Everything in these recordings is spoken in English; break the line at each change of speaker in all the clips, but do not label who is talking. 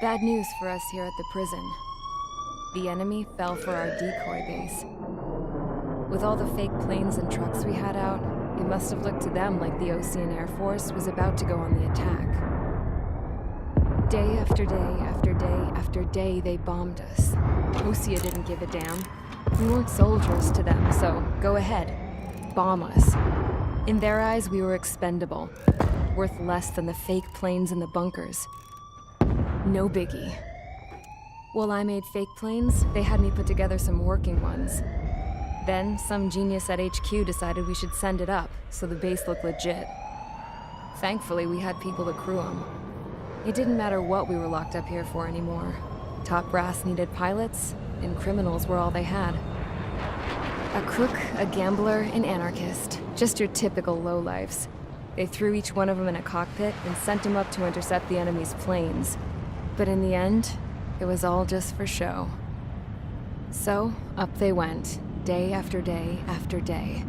Bad news for us here at the prison. The enemy fell for our decoy base. With all the fake planes and trucks we had out, it must have looked to them like the Ocean Air Force was about to go on the attack. Day after day after day after day, they bombed us. Osea didn't give a damn. We weren't soldiers to them, so go ahead. Bomb us. In their eyes, we were expendable. Worth less than the fake planes in the bunkers. No biggie. While I made fake planes, they had me put together some working ones. Then, some genius at HQ decided we should send it up, so the base looked legit. Thankfully, we had people to crew them. It didn't matter what we were locked up here for anymore. Top brass needed pilots, and criminals were all they had. A crook, a gambler, an anarchist. Just your typical lowlifes. They threw each one of them in a cockpit and sent them up to intercept the enemy's planes. But in the end, it was all just for show. So, up they went, day after day after day.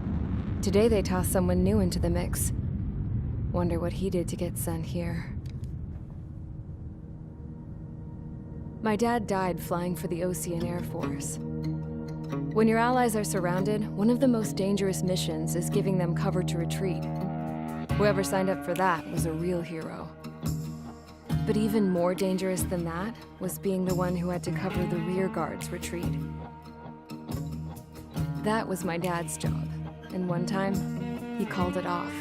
Today they tossed someone new into the mix. Wonder what he did to get sent here. My dad died flying for the Ocean Air Force. When your allies are surrounded, one of the most dangerous missions is giving them cover to retreat. Whoever signed up for that was a real hero. But even more dangerous than that was being the one who had to cover the rear guard's retreat. That was my dad's job, and one time, he called it off.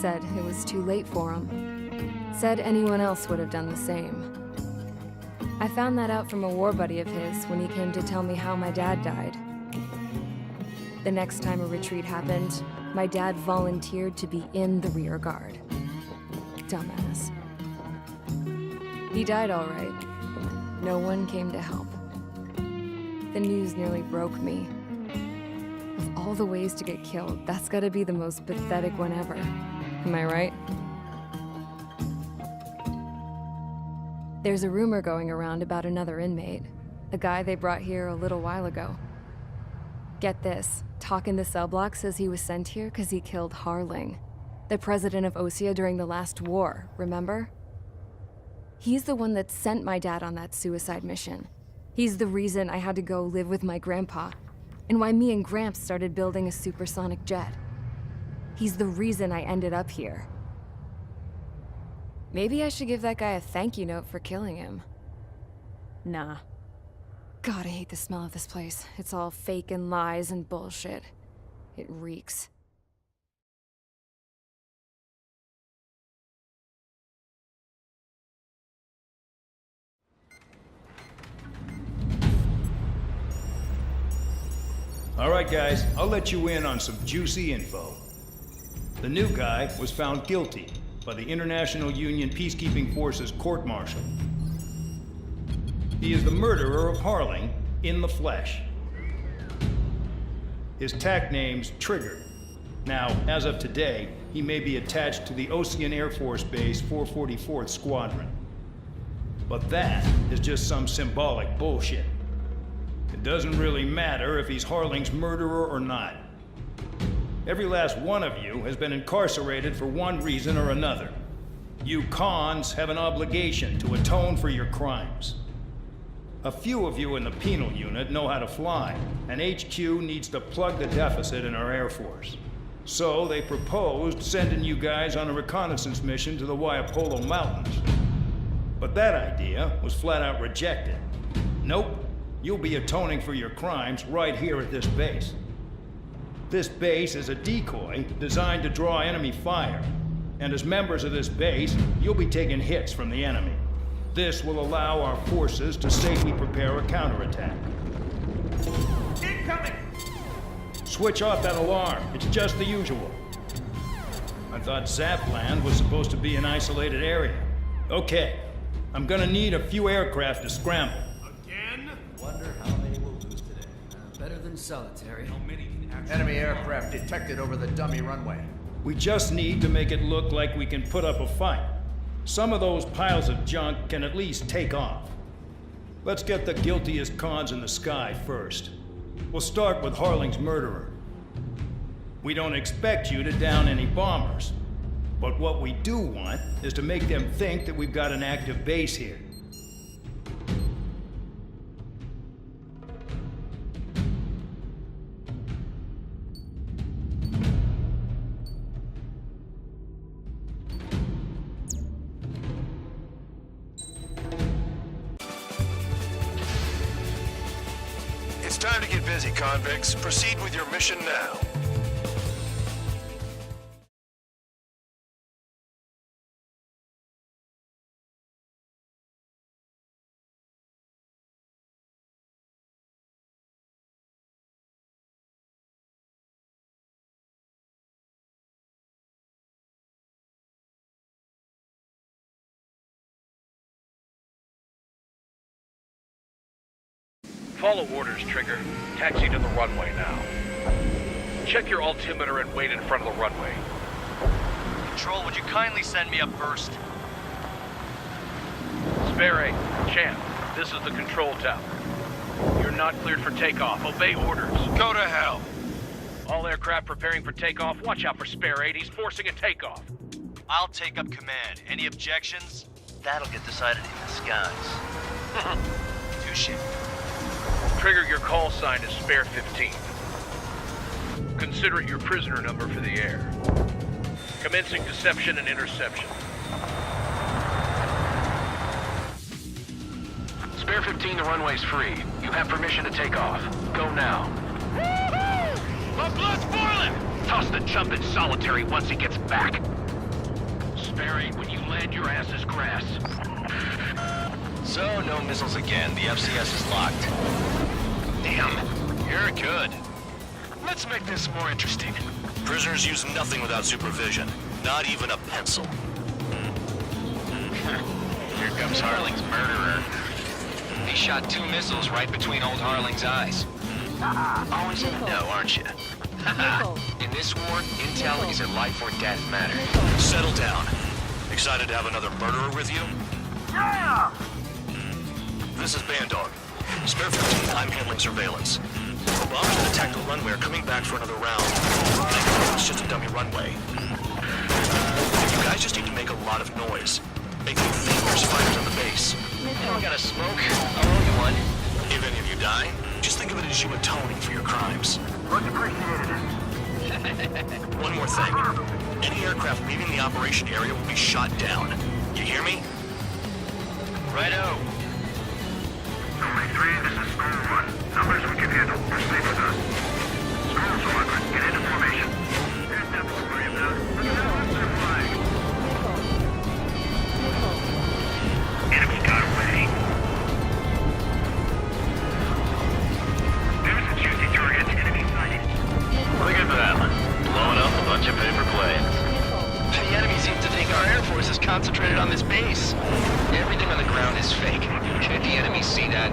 Said it was too late for him. Said anyone else would have done the same. I found that out from a war buddy of his when he came to tell me how my dad died. The next time a retreat happened, my dad volunteered to be in the rear guard. Dumbass. He died all right. No one came to help. The news nearly broke me. Of all the ways to get killed, that's gotta be the most pathetic one ever. Am I right? There's a rumor going around about another inmate. A guy they brought here a little while ago. Get this, talk in the cell block says he was sent here because he killed Harling, the president of Osea during the last war, remember? He's the one that sent my dad on that suicide mission. He's the reason I had to go live with my grandpa, and why me and Gramps started building a supersonic jet. He's the reason I ended up here. Maybe I should give that guy a thank you note for killing him. Nah. God, I hate the smell of this place. It's all fake and lies and bullshit. It reeks.
All right, guys, I'll let you in on some juicy info. The new guy was found guilty by the International Union Peacekeeping Forces court-martial. He is the murderer of Harling in the flesh. His TAC name's Trigger. Now, as of today, he may be attached to the Ocean Air Force Base 444th Squadron. But that is just some symbolic bullshit. It doesn't really matter if he's Harling's murderer or not. Every last one of you has been incarcerated for one reason or another. You cons have an obligation to atone for your crimes. A few of you in the penal unit know how to fly, and HQ needs to plug the deficit in our Air Force. So they proposed sending you guys on a reconnaissance mission to the Waiapolo Mountains. But that idea was flat out rejected. Nope. You'll be atoning for your crimes right here at this base. This base is a decoy designed to draw enemy fire. And as members of this base, you'll be taking hits from the enemy. This will allow our forces to safely prepare a counterattack.
Incoming!
Switch off that alarm. It's just the usual. I thought Zapland was supposed to be an isolated area. Okay, I'm gonna need a few aircraft to scramble.
Wonder how many we'll lose today.
Better than solitary.
How many can actually
Enemy aircraft detected over the dummy runway.
We just need to make it look like we can put up a fight. Some of those piles of junk can at least take off. Let's get the guiltiest cons in the sky first. We'll start with Harling's murderer. We don't expect you to down any bombers. But what we do want is to make them think that we've got an active base here.
busy, convicts. Proceed with your mission now.
Follow orders, Trigger. Taxi to the runway now. Check your altimeter and wait in front of the runway.
Control, would you kindly send me up first?
Spare 8, Champ, this is the control tower. You're not cleared for takeoff. Obey orders.
Go to hell.
All aircraft preparing for takeoff. Watch out for Spare 8. He's forcing a takeoff.
I'll take up command. Any objections? That'll get decided in the skies. Touche.
Trigger, your call sign is Spare 15. Consider it your prisoner number for the air. Commencing deception and interception. Spare 15, the runway's free. You have permission to take off. Go now.
My blood's boiling!
Toss the chump in solitary once he gets back. Spare 8, when you land, your ass is grass.
So, no missiles again. The FCS is locked. Damn, you're good.
Let's make this more interesting. Prisoners use nothing without supervision. Not even a pencil.
Here comes Harling's murderer. He shot 2 missiles right between old Harling's eyes. Always in the know, aren't you? In this war, intel is a life or death matter.
Settle down. Excited to have another murderer with you?
Yeah!
This is Bandog. Spare 15, I'm handling surveillance. Bombers that attacked the runway are coming back for another round. It's just a dummy runway. You guys just need to make a lot of noise. Make them think there's fighters on the base.
I gotta smoke. I'll owe you one.
If any of you die, just think of it as you atoning for your crimes.
Much appreciated.
One more thing. Any aircraft leaving the operation area will be shot down. You hear me?
Righto.
Only 3, this is Storm 1. Numbers we can handle. Proceed with us. Storm Squadron, get into formation. There's nothing to worry about. Look at that monster flag. Enemy got away. There's a juicy target. Enemy sighted.
Look at that. Blowing up a bunch of paper planes. The enemy seems to think our Air Force is concentrated on this base. Everything on the ground is fake. Can't the enemy see that?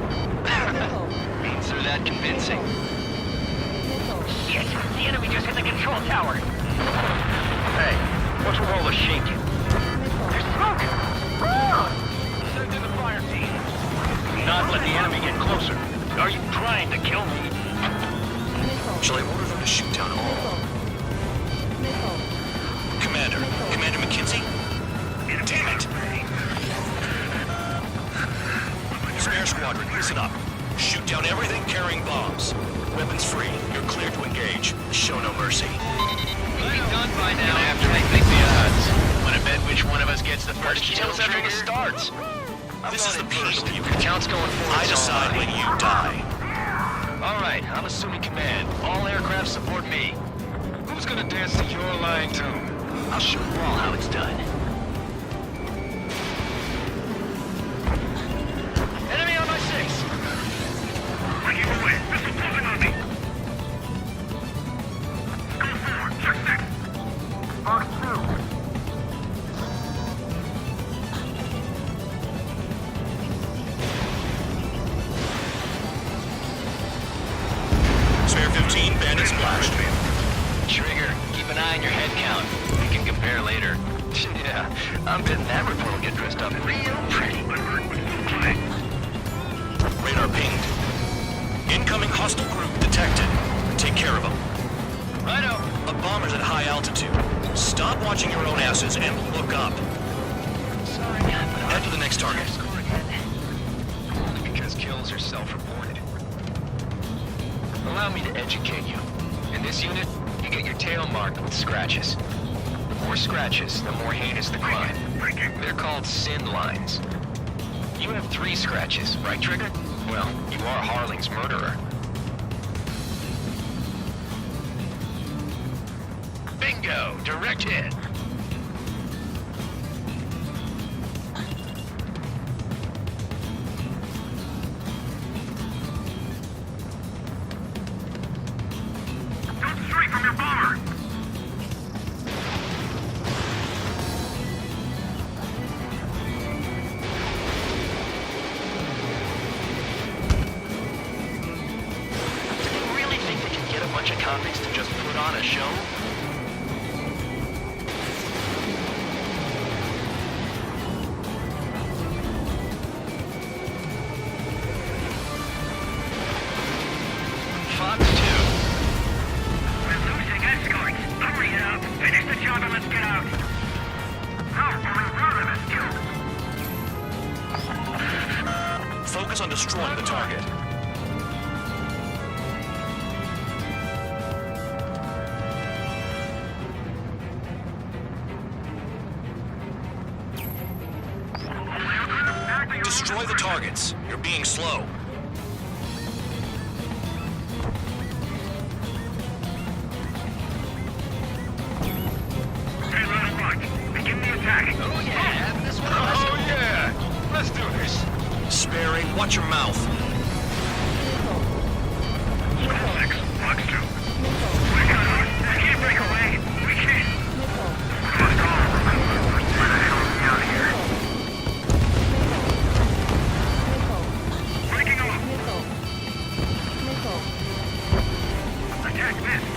Means they're that convincing.
Shit! The enemy just hit the control tower! Hey, what's with all the shaking? There's smoke! Send in the fire team. Not let the enemy get closer. Are you trying to kill me?
Shall I order them to shoot down all? Commander McKinsey? Damn it! Spare Squadron, listen up. Shoot down everything carrying bombs. Weapons free. You're cleared to engage. Show no mercy.
We'll be done by now after they think the odds. Wanna bet which one of us gets the first kill after it starts?
This is the first.
You count's going forward.
I decide when you die.
Alright, I'm assuming command. All aircraft support me. Who's gonna dance to your line tune? I'll show you all how it's done. Enemy on my 6!
Bring you away. Missile closing on me. Go forward. Check 6. Box 2.
Spare 15, bandit splashed.
Trigger, keep an eye on your head count. We can compare later. Yeah, I'm betting that report will get dressed up real pretty.
Radar pinged. Incoming hostile group detected. Take care of them.
Righto.
A bomber's at high altitude. Stop watching your own asses and look up.
Sorry,
Head to the next target.
Only because kills are self-reported. Allow me to educate you. In this unit, you get your tail marked with scratches. The more scratches, the more heinous the crime. They're called sin lines. You have 3 scratches, right, Trigger? Well, you are Harling's murderer. Bingo! Direct hit.
Don't stray from your bomber!
Do they really think they can get a bunch of convicts to just put on a show? Fox 2.
We're losing escorts! Hurry it up! Finish the job and let's get out! No, only one of us killed!
Focus on destroying the target. Destroy the targets. You're being slow.
Hey, little bunch, begin the attack!
Oh yeah, this one.
Oh yeah! Let's do this. Sparing, watch your mouth.
Squad 6, Fox 2. We got us! They can't break away! We can't! We must all remember where the hell are we out here? Breaking off! Attack missed!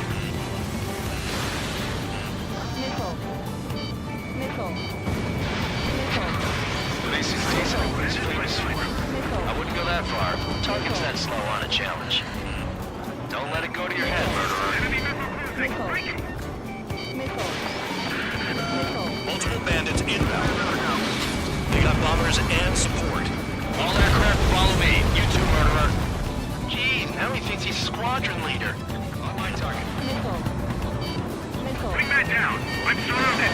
This is decent, but it's famous for. I wouldn't go that far. Target's that slow on a challenge. Don't let it go to your head, murderer.
Enemy missile cruising! Breaking!
Multiple bandits inbound. They got bombers and support.
All aircraft follow me. You too, murderer. Jeez, now he thinks he's squadron leader. On my target.
Bring that down! I'm surrounded!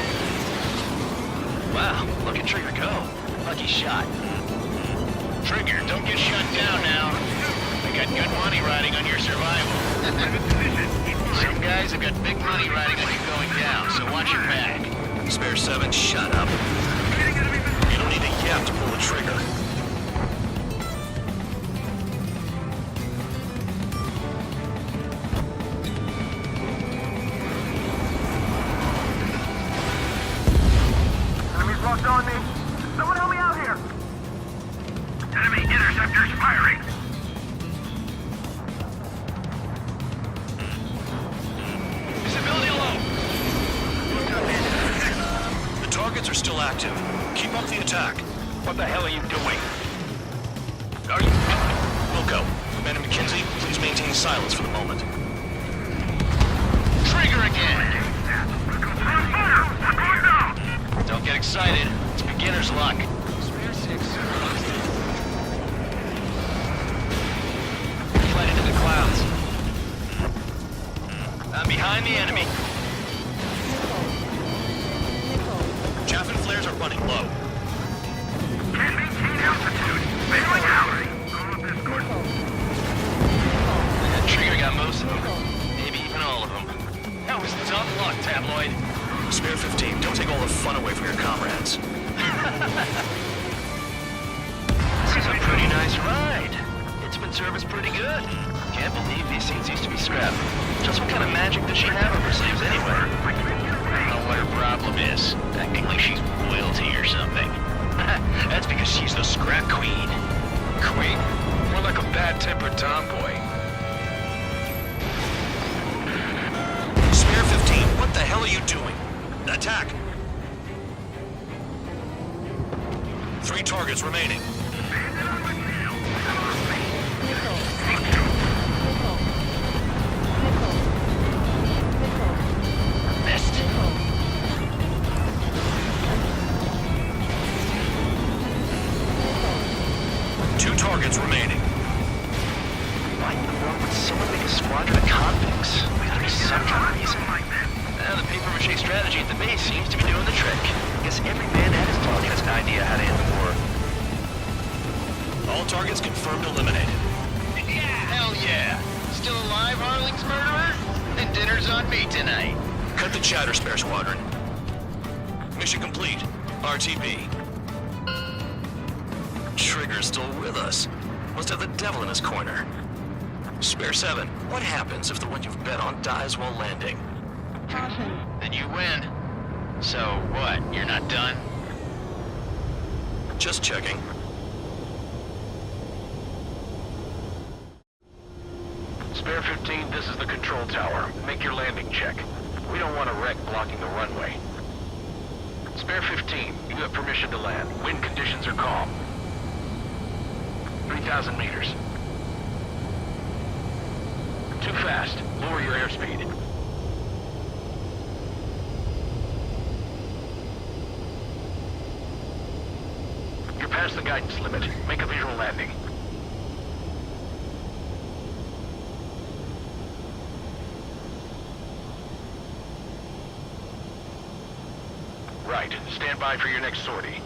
Wow, look at Trigger go. Lucky shot. Trigger, don't get shut down now. I got good money riding on your survival. Some guys have got big money riding on you going down, so watch your back.
Spare 7, shut up. You don't need a yap to pull the trigger.
Enemies locked on me! Someone help me out here! Enemy interceptors firing!
Visibility low.
The targets are still active. Keep up the attack.
What the hell are you doing? Are you...
Wilco, Commander McKenzie, please maintain silence for the moment.
Trigger again!
On fire! We're going down!
Don't get excited. It's beginner's luck. Flight into the clouds. I'm behind the enemy.
Chaff and flares are running low.
Can't maintain altitude! Bailing out! All of this course.
That Trigger got most of them. Maybe even all of them. That was tough luck, Tabloid.
Spare 15, don't take all the fun away from your comrades.
This is a pretty nice ride. Intimate service pretty good. Can't believe these things used to be scrapped. Just what kind of magic does she have up her sleeves anyway? I don't know what her problem is. Acting like she's royalty or something. That's because she's the scrap queen. Queen? More like a bad-tempered tomboy.
Spare 15, what the hell are you doing? Attack! 3 targets remaining.
Missed.
2 targets remaining.
Why in the world would someone make a squadron of convicts? Gotta be some kind of reason. The paper-mache strategy at the base seems to be doing the trick. Guess every man at his dog has an idea how to end the war.
All targets confirmed eliminated.
Yeah! Hell yeah! Still alive, Harling's murderer? Then dinner's on me tonight.
Cut the chatter, Spare Squadron. Mission complete. RTB. Trigger's still with us. Must have the devil in his corner. Spare 7, what happens if the one you've bet on dies while landing?
Then you win. So what, you're not done?
Just checking.
Spare 15, this is the control tower. Make your landing check. We don't want a wreck blocking the runway. Spare 15, you have permission to land. Wind conditions are calm. 3,000 meters. Too fast. Lower your airspeed. You're past the guidance limit. Make a visual landing. Right. Stand by for your next sortie.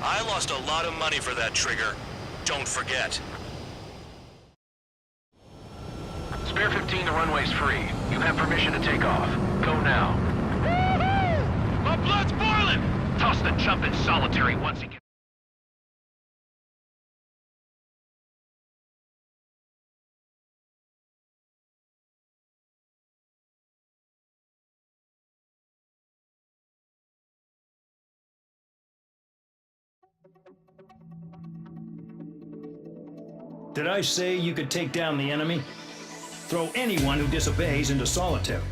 I lost a lot of money for that trigger. Don't forget.
Spare 15, the runway's free. You have permission to take off. Go now.
My blood's boiling!
Toss the jump in solitary once he gets...
Did I say you could take down the enemy? Throw anyone who disobeys into solitary.